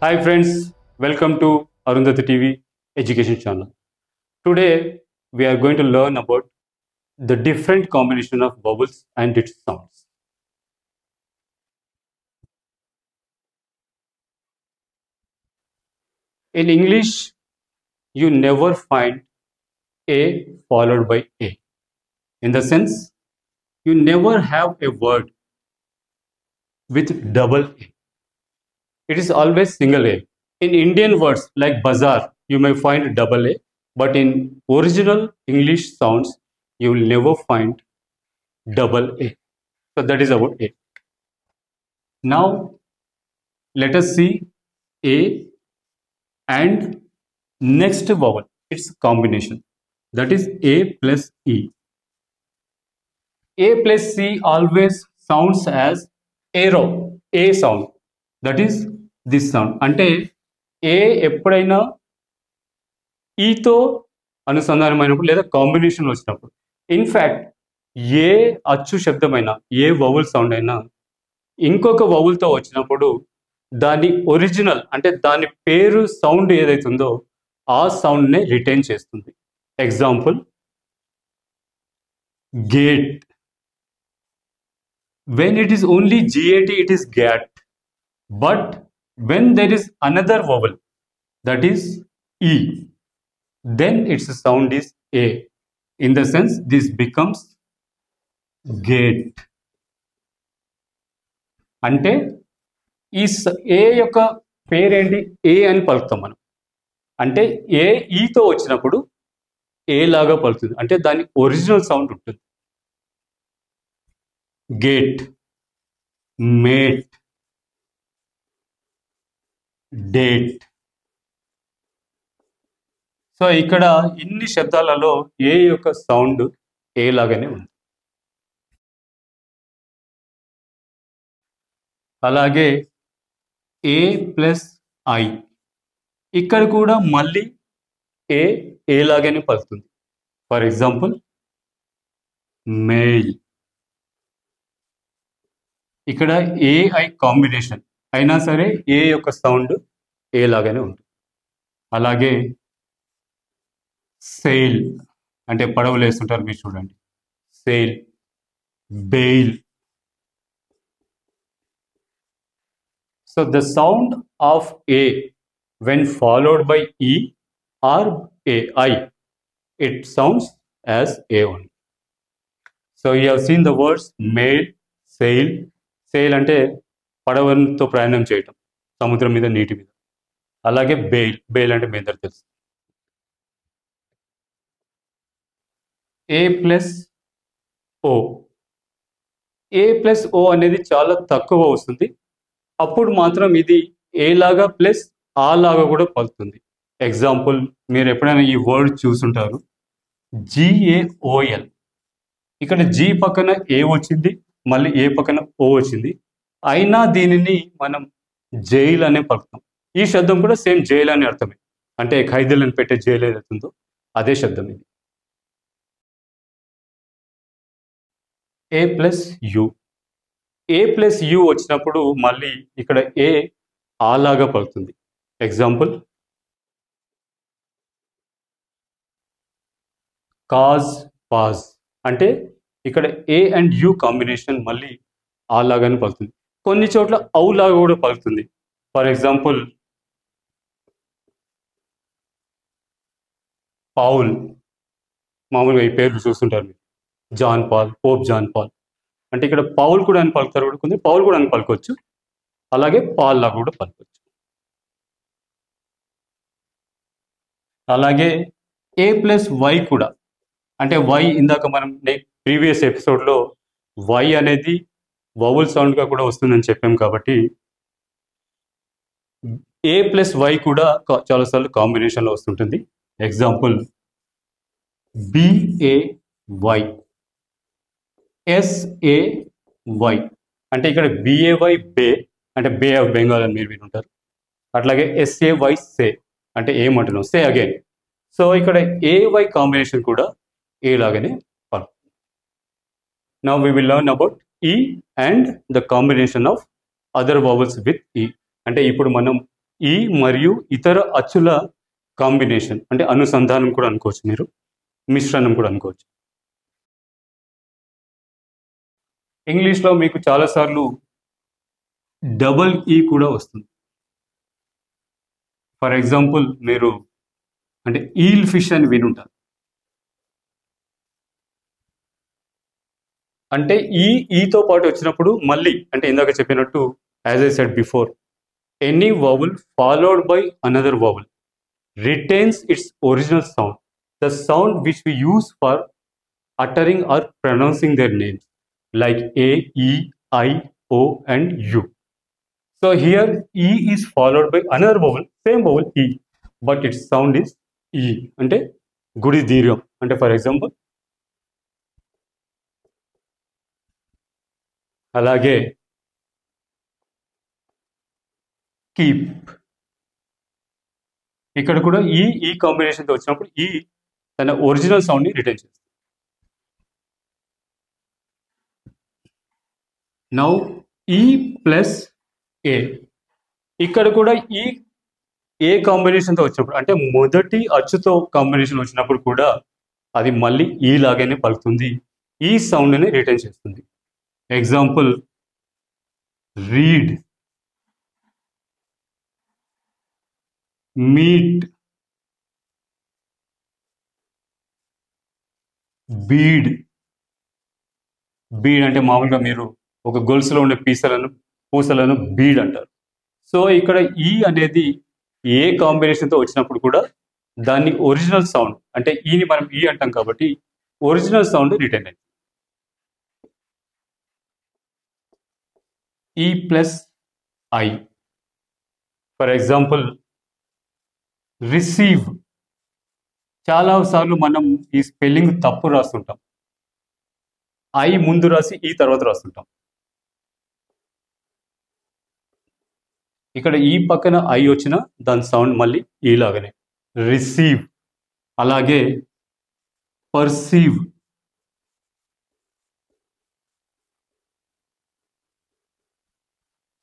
Hi friends, welcome to Arundhati TV education channel. Today we are going to learn about the different combination of vowels and its sounds. In English, you never find A followed by A. In the sense, you never have a word with double A. It is always single A. In Indian words like bazaar, you may find double A, but in original English sounds, you will never find double A. So that is about A. Now let us see A and next vowel. Its combination. That is A plus E. A plus C always sounds as arrow. A sound. That is this sound. అంటే A ఎప్పుడైనా ఈతో అనుసంధానమైనప్పుడు లేదా combination వచ్చినప్పుడు in fact ఏ అచ్చు శబ్దమైన ఏ vowel sound అయినా ఇంకొక వౌల్తో వచ్చినప్పుడు దాని original అంటే దాని పేరు సౌండ్ ఏదైతుందో ఆ సౌండ్నే రిటైన్ చేస్తుంది. Example gate. When it is only GAT, it is GAT. But when there is another vowel, that is E, then its sound is A. In the sense, this becomes gate. అంటే ఈ ఏ యొక్క పేరేంటి ఏ అని పలుకుతాం మనం. అంటే ఏ ఈతో వచ్చినప్పుడు ఏ లాగా పలుకుతుంది. అంటే దాని ఒరిజినల్ సౌండ్ ఉంటుంది. Gate, mate, date. సో ఇక్కడ ఇన్ని శబ్దాలలో ఏ యొక్క సౌండ్ ఏ లాగానే ఉంది. అలాగే ఏ ప్లస్ ఐ, ఇక్కడ కూడా మళ్ళీ ఏ లాగానే పలుకుతుంది. For example mail. ఇక్కడ ఏఐ కాంబినేషన్ అయినా సరే ఏ యొక్క సౌండ్ ఏ లాగానే ఉంటుంది. అలాగే సెయిల్ అంటే పడవలు వేస్తుంటారు మీరు చూడండి. SAIL, bail. So the sound of A when followed by E or AI, it sounds as A only. So you have seen the words mail, sail. Sail అంటే పడవతో ప్రయాణం చేయటం సముద్రం మీద, నీటి మీద. అలాగే బెయిల్. బెయిల్ అంటే మీ అందరికి తెలుసు. ఏ ప్లస్ ఓ. ఏ ప్లస్ ఓ అనేది చాలా తక్కువ వస్తుంది. అప్పుడు మాత్రం ఇది ఏ లాగా ప్లస్ ఆ లాగా కూడా పలుకుతుంది. ఎగ్జాంపుల్ మీరు ఎప్పుడైనా ఈ వర్డ్ చూసుంటారు, GAOL. ఇక్కడ జీ పక్కన ఏ వచ్చింది, మళ్ళీ ఏ పక్కన ఓ వచ్చింది. అయినా దీనిని మనం జైల్ అనే పలుకుతాం. ఈ శబ్దం కూడా సేమ్ జైల్ అనే అర్థమే. అంటే ఖైదీలను పెట్టే జైలు ఏదైతుందో అదే శబ్దం ఇది. A plus U. A plus U వచ్చినప్పుడు మళ్ళీ ఇక్కడ ఏ ఆ లాగా పలుకుతుంది. Example cause, pause. అంటే ఇక్కడ ఏ అండ్ యు కాంబినేషన్ మళ్ళీ ఆ లాగానే పలుకుతుంది. కొన్ని చోట్ల ఔ లాగా కూడా పలుకుతుంది. For example Paul. మామూలుగా ఈ పేర్లు చూస్తుంటారు మీరు. John Paul, Pope John Paul. అంటే ఇక్కడ పౌల్ కూడా అని పలుకుతారు, కూడా కొంచెం పౌల్ కూడా అని పలుకోవచ్చు. అలాగే పాల్ లాగా కూడా పలుకోవచ్చు. అలాగే ఏ ప్లస్ వై కూడా. అంటే వై ఇందాక మనం ప్రీవియస్ ఎపిసోడ్లో వై అనేది వౌల్ సౌండ్గా కూడా వస్తుందని చెప్పాం కాబట్టి ఏ ప్లస్ వై కూడా చాలాసార్లు కాంబినేషన్లో వస్తుంటుంది. Example BAY, SAY. అంటే ఇక్కడ BAY బే అంటే బే ఆఫ్ బెంగాల్ అని మీరు వినుంటారు. అట్లాగే SAY సే అంటే ఏమంటున్నాం, సే అగైన్. సో ఇక్కడ AY కాంబినేషన్ కూడా ఏ లాగానే పలుకుతుంది. Now we will learn about E and the combination of other vowels with E. అంటే ఇప్పుడు మనం ఈ మరియు ఇతర అచ్చుల కాంబినేషన్ అంటే అనుసంధానం కూడా అనుకోవచ్చు, మీరు మిశ్రణం కూడా అనుకోవచ్చు. ఇంగ్లీష్లో మీకు చాలాసార్లు డబల్ ఈ కూడా వస్తుంది. ఫర్ ఎగ్జాంపుల్ మీరు అంటే ఈల్ ఫిష్ అని వినుంటారు. అంటే ఈతో పాటు వచ్చినప్పుడు మళ్ళీ అంటే ఇందాక చెప్పినట్టు as I said before, any vowel followed by another vowel retains its original sound, the sound which we use for uttering or pronouncing their names, like A, E, I, O, and U. So here E is followed by another vowel, same vowel E, but its sound is E. అంటే గుడి దీర్ఘం అంటే for example అలాగే keep, ఇక్కడ కూడా ఈ కాంబినేషన్తో వచ్చినప్పుడు ఈ తన ఒరిజినల్ సౌండ్ని రిటైన్ చేస్తుంది. నౌ ఈ ప్లస్ ఏ, ఇక్కడ కూడా ఏ కాంబినేషన్తో వచ్చినప్పుడు అంటే మొదటి అచ్చుతో కాంబినేషన్ వచ్చినప్పుడు కూడా అది మళ్ళీ ఈ లాగానే పలుకుతుంది, ఈ సౌండ్ని రిటైన్ చేస్తుంది. Example read, meet, bead. Bead అంటే మామూలుగా మీరు ఒక గొలుసులో ఉండే పూసలను బీడ్ అంటారు. సో ఇక్కడ ఈ అనేది ఏ కాంబినేషన్తో వచ్చినప్పుడు కూడా దాన్ని ఒరిజినల్ సౌండ్ అంటే ఈని మనం ఈ అంటాం కాబట్టి ఒరిజినల్ సౌండ్ రిటైన్ అయింది. ఈ plus I, for example receive. చాలాసార్లు మనం ఈ స్పెల్లింగ్ తప్పు రాస్తుంటాం, ఐ ముందు రాసి ఈ తర్వాత రాస్తుంటాం. ఇక్కడ ఈ పక్కన ఐ వచ్చిన దాని సౌండ్ మళ్ళీ ఈ లాగానే రిసీవ్. అలాగే పర్సీవ్,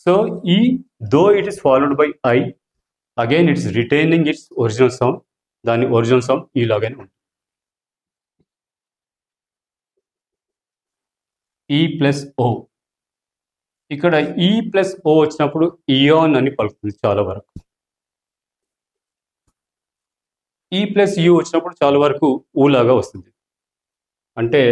సో ఈ though it is followed by I, again it's retaining it's original sound, దాని ఒరిజినల్ సౌండ్ ఈ లాగానే ఉంటుంది. ఈ ప్లస్ ఓ, ఇక్కడ ఈ ప్లస్ ఓ వచ్చినప్పుడు ఇయాన్ అని పలుకుతుంది చాలా వరకు. ఈ ప్లస్ యూ వచ్చినప్పుడు చాలా వరకు ఊ లాగా వస్తుంది. అంటే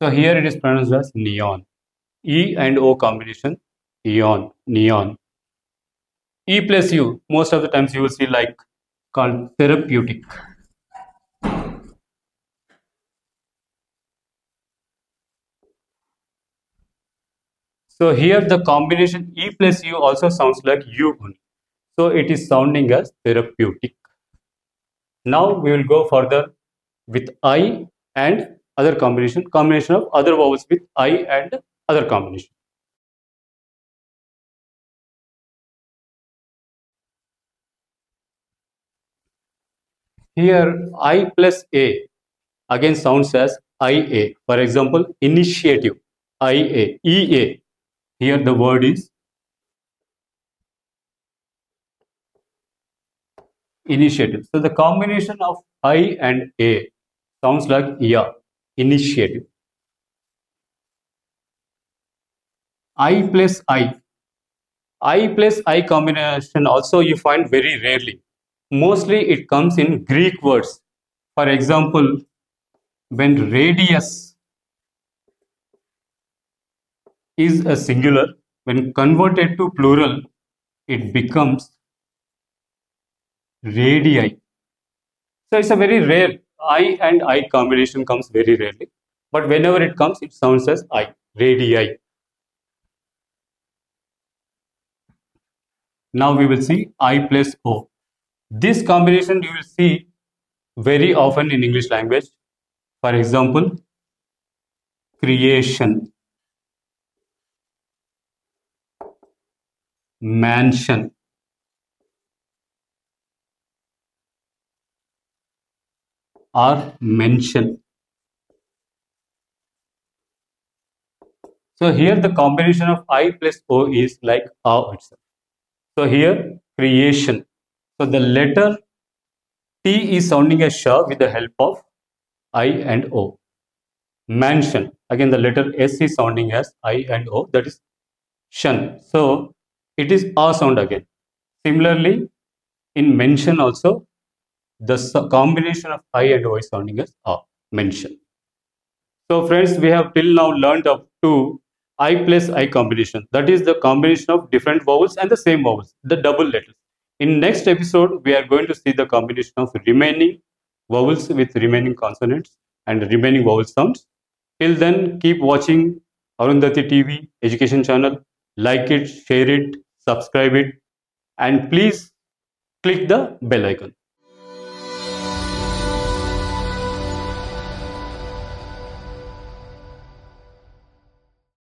so here it is pronounced as neon. E and O combination eon, neon. E plus U most of the times you will see like called therapeutic. So here the combination E plus U also sounds like U only. So it is sounding as therapeutic. Now we will go further with I and other combination of other vowels with I and other combination. Here I plus A again sounds as IA. For example, initiative, IA, EA. Here the word is initiative. So the combination of I and A sounds like ya, initiative. I plus I. I plus I combination also you find very rarely. Mostly it comes in Greek words. For example, when radius is a singular, when converted to plural, it becomes radii. So it's a very rare, I and I combination comes very rarely, but whenever it comes, it sounds as I, radii. Now we will see I plus O. This combination you will see very often in English language. For example, creation, mansion, or mention. So here the combination of I plus O is like A itself. So here creation. So the letter T is sounding as sha with the help of I and O. Mansion. Again the letter S is sounding as I and O, that is shun. So it is A sound again. Similarly, in mention also, the combination of I and O is sounding as A, mention. So friends, we have till now learned up to I plus I combination. That is the combination of different vowels and the same vowels, the double letters. In next episode, we are going to see the combination of remaining vowels with remaining consonants and remaining vowel sounds. Till then, keep watching Arundhati TV education channel. Like it, share it, subscribe it, and please click the bell icon.